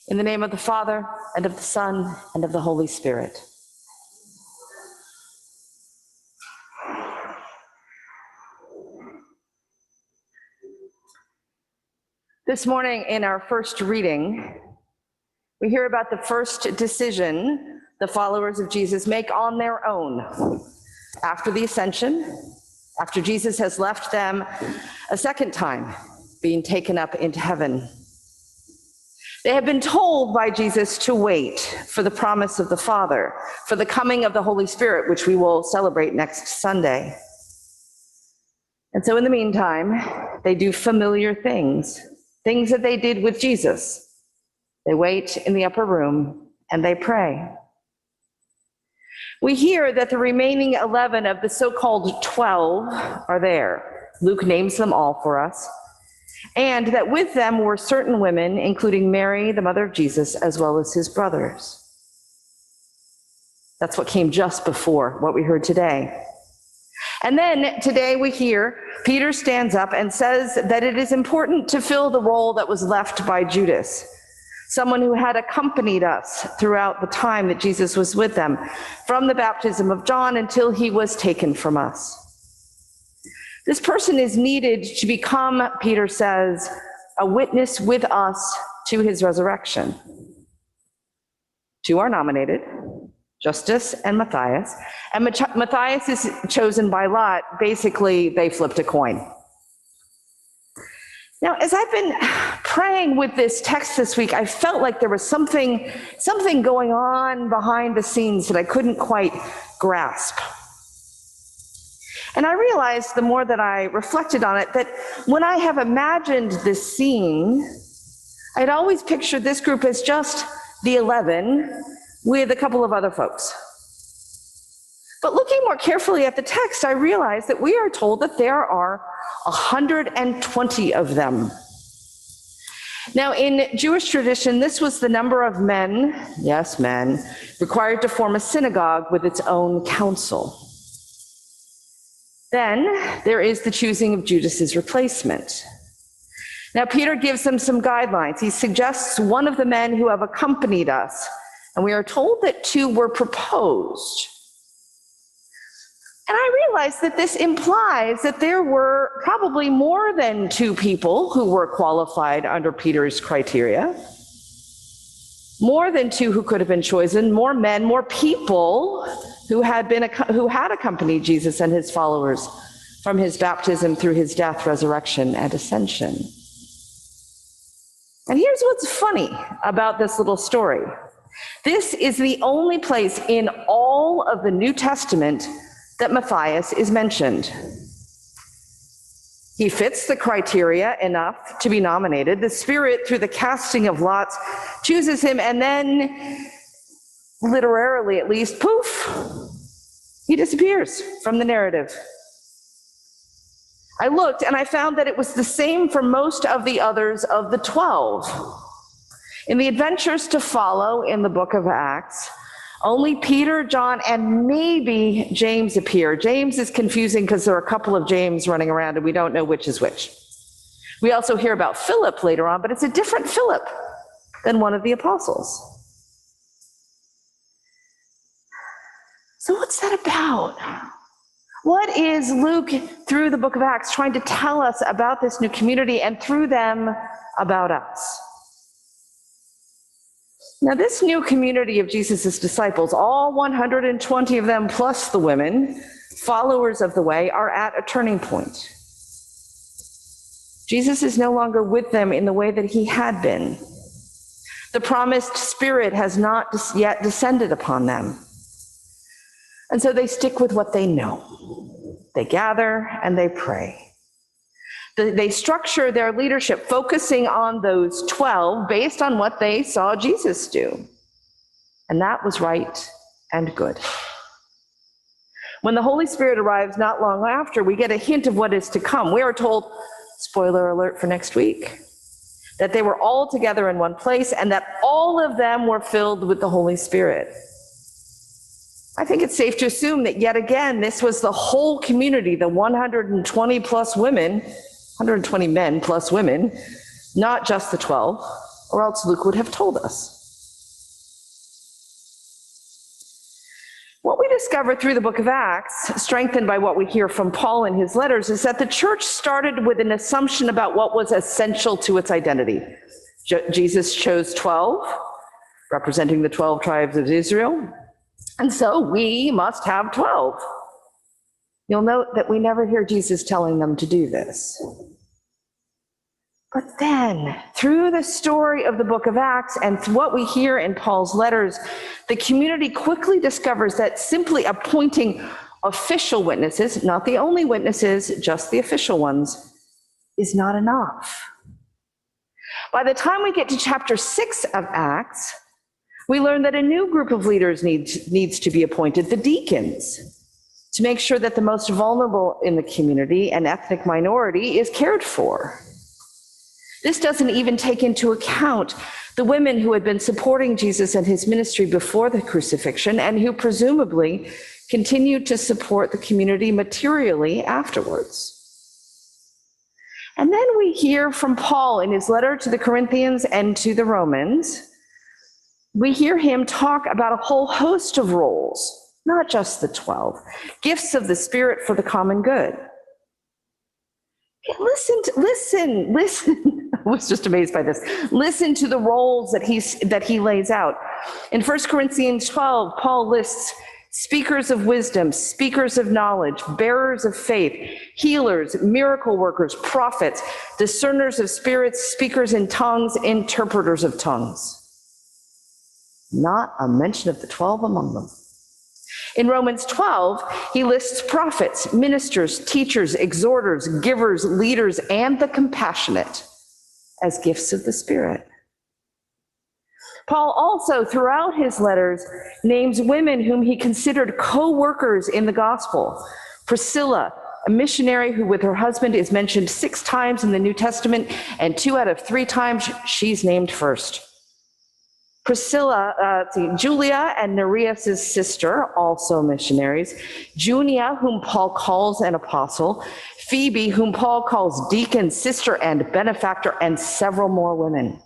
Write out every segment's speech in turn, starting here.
In the name of the Father, and of the Son, and of the Holy Spirit. This morning in our first reading, we hear about the first decision the followers of Jesus make on their own after the ascension, after Jesus has left them a second time, being taken up into heaven. They have been told by Jesus to wait for the promise of the Father, for the coming of the Holy Spirit, which we will celebrate next Sunday. And so in the meantime, they do familiar things that they did with Jesus. They wait in the upper room and they pray. We hear that the remaining 11 of the so-called 12 are there. Luke names them all for us. And that with them were certain women, including Mary, the mother of Jesus, as well as his brothers. That's what came just before what we heard today. And then today we hear Peter stands up and says that it is important to fill the role that was left by Judas, someone who had accompanied us throughout the time that Jesus was with them, from the baptism of John until he was taken from us. This person is needed to become, Peter says, a witness with us to his resurrection. Two are nominated, Justus and Matthias. And Matthias is chosen by lot. Basically, they flipped a coin. Now, as I've been praying with this text this week, I felt like there was something going on behind the scenes that I couldn't quite grasp. And I realized the more that I reflected on it, that when I have imagined this scene, I'd always pictured this group as just the 11 with a couple of other folks. But looking more carefully at the text, I realized that we are told that there are 120 of them. Now, in Jewish tradition, this was the number of men, yes, men, required to form a synagogue with its own council. Then there is the choosing of Judas's replacement. Now, Peter gives them some guidelines. He suggests one of the men who have accompanied us, and we are told that two were proposed. And I realized that this implies that there were probably more than two people who were qualified under Peter's criteria. More than two who could have been chosen, more men, more people who had accompanied Jesus and his followers from his baptism through his death, resurrection, and ascension. And here's what's funny about this little story. This is the only place in all of the New Testament that Matthias is mentioned. He fits the criteria enough to be nominated. The Spirit, through the casting of lots, chooses him, and then, literally at least, poof, he disappears from the narrative. I looked and I found that it was the same for most of the others of the 12. In the adventures to follow in the book of Acts, only Peter, John, and maybe James appear. James is confusing because there are a couple of James running around and we don't know which is which. We also hear about Philip later on, but it's a different Philip than one of the apostles. So what's that about? What is Luke, through the book of Acts, trying to tell us about this new community and through them about us? Now, this new community of Jesus' disciples, all 120 of them plus the women, followers of the way, are at a turning point. Jesus is no longer with them in the way that he had been. The promised Spirit has not yet descended upon them. And so they stick with what they know. They gather and they pray. They structure their leadership focusing on those 12 based on what they saw Jesus do. And that was right and good. When the Holy Spirit arrives not long after, we get a hint of what is to come. We are told, spoiler alert for next week, that they were all together in one place and that all of them were filled with the Holy Spirit. I think it's safe to assume that yet again, this was the whole community, the 120 plus women, 120 men plus women, not just the 12, or else Luke would have told us. What we discover through the book of Acts, strengthened by what we hear from Paul in his letters, is that the church started with an assumption about what was essential to its identity. Jesus chose 12, representing the 12 tribes of Israel, and so we must have 12. You'll note that we never hear Jesus telling them to do this. But then, through the story of the book of Acts and what we hear in Paul's letters, the community quickly discovers that simply appointing official witnesses, not the only witnesses, just the official ones, is not enough. By the time we get to chapter 6 of Acts, we learn that a new group of leaders needs to be appointed, the deacons, to make sure that the most vulnerable in the community, an ethnic minority, is cared for. This doesn't even take into account the women who had been supporting Jesus and his ministry before the crucifixion and who presumably continued to support the community materially afterwards. And then we hear from Paul in his letter to the Corinthians and to the Romans. We hear him talk about a whole host of roles, not just the 12, gifts of the Spirit for the common good. Listen. I was just amazed by this. Listen to the roles that he lays out. In 1 Corinthians 12, Paul lists speakers of wisdom, speakers of knowledge, bearers of faith, healers, miracle workers, prophets, discerners of spirits, speakers in tongues, interpreters of tongues. Not a mention of the 12 among them. In Romans 12, he lists prophets, ministers, teachers, exhorters, givers, leaders, and the compassionate as gifts of the Spirit. Paul also, throughout his letters, names women whom he considered co-workers in the gospel. Priscilla, a missionary who with her husband is mentioned 6 times in the New Testament, and 2 out of 3 times she's named first. Julia and Nereus' sister, also missionaries. Junia, whom Paul calls an apostle. Phoebe, whom Paul calls deacon, sister, and benefactor, and several more women,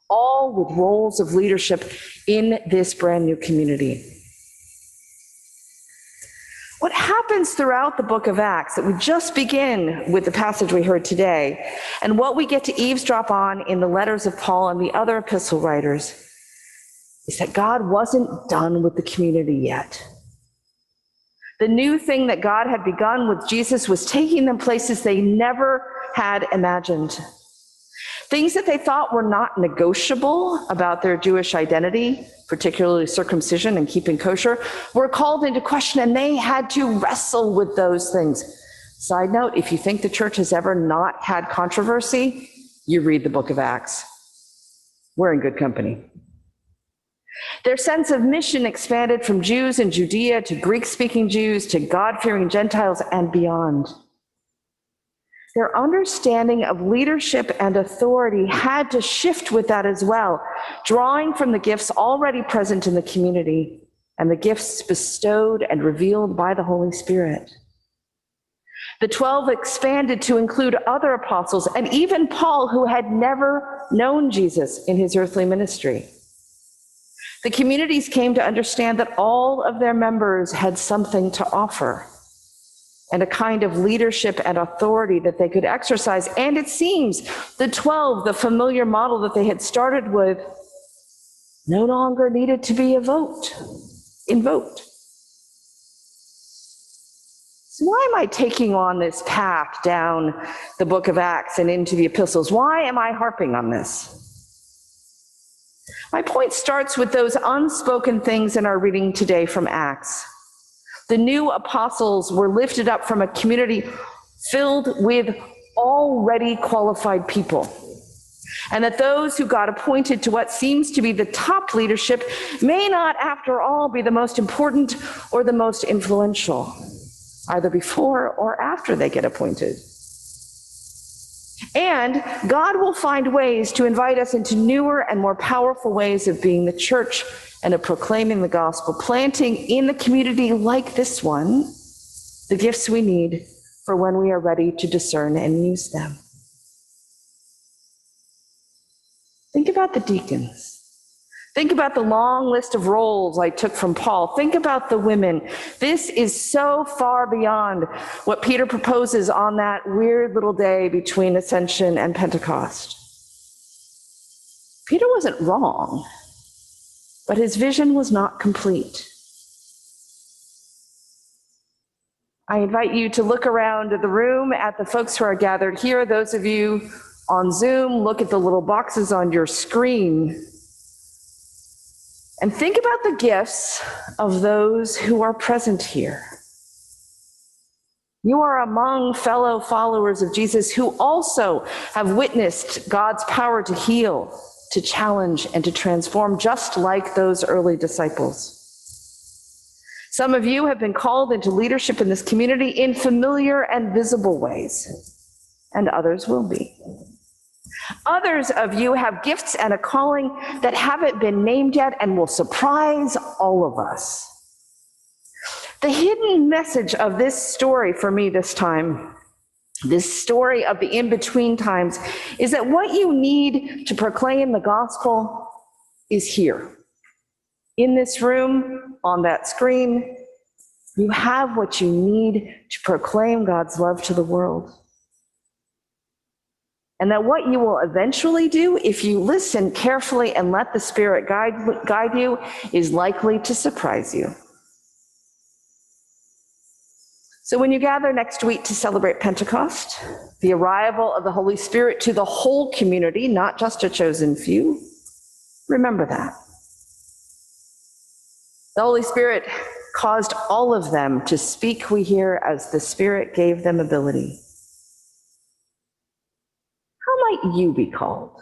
all with roles of leadership in this brand new community. What happens throughout the book of Acts, that we just begin with the passage we heard today, and what we get to eavesdrop on in the letters of Paul and the other epistle writers, is that God wasn't done with the community yet. The new thing that God had begun with Jesus was taking them places they never had imagined. Things that they thought were not negotiable about their Jewish identity, particularly circumcision and keeping kosher, were called into question, and they had to wrestle with those things. Side note, if you think the church has ever not had controversy, you read the book of Acts. We're in good company. Their sense of mission expanded from Jews in Judea to Greek-speaking Jews to God-fearing Gentiles and beyond. Their understanding of leadership and authority had to shift with that as well, drawing from the gifts already present in the community and the gifts bestowed and revealed by the Holy Spirit. The 12 expanded to include other apostles and even Paul, who had never known Jesus in his earthly ministry. The communities came to understand that all of their members had something to offer and a kind of leadership and authority that they could exercise. And it seems the 12, the familiar model that they had started with, no longer needed to be invoked. So why am I taking on this path down the book of Acts and into the epistles? Why am I harping on this? My point starts with those unspoken things in our reading today from Acts. The new apostles were lifted up from a community filled with already qualified people, and that those who got appointed to what seems to be the top leadership may not, after all, be the most important or the most influential, either before or after they get appointed. And God will find ways to invite us into newer and more powerful ways of being the church and of proclaiming the gospel, planting in the community like this one the gifts we need for when we are ready to discern and use them. Think about the deacons. Think about the long list of roles I took from Paul. Think about the women. This is so far beyond what Peter proposes on that weird little day between Ascension and Pentecost. Peter wasn't wrong, but his vision was not complete. I invite you to look around the room at the folks who are gathered here. Those of you on Zoom, look at the little boxes on your screen. And think about the gifts of those who are present here. You are among fellow followers of Jesus who also have witnessed God's power to heal, to challenge, and to transform, just like those early disciples. Some of you have been called into leadership in this community in familiar and visible ways, and others will be. Others of you have gifts and a calling that haven't been named yet and will surprise all of us. The hidden message of this story for me this time, this story of the in-between times, is that what you need to proclaim the gospel is here. In this room, on that screen, you have what you need to proclaim God's love to the world. And that what you will eventually do, if you listen carefully and let the Spirit guide you, is likely to surprise you. So when you gather next week to celebrate Pentecost, the arrival of the Holy Spirit to the whole community, not just a chosen few, remember that. The Holy Spirit caused all of them to speak, we hear, as the Spirit gave them ability. How might you be called?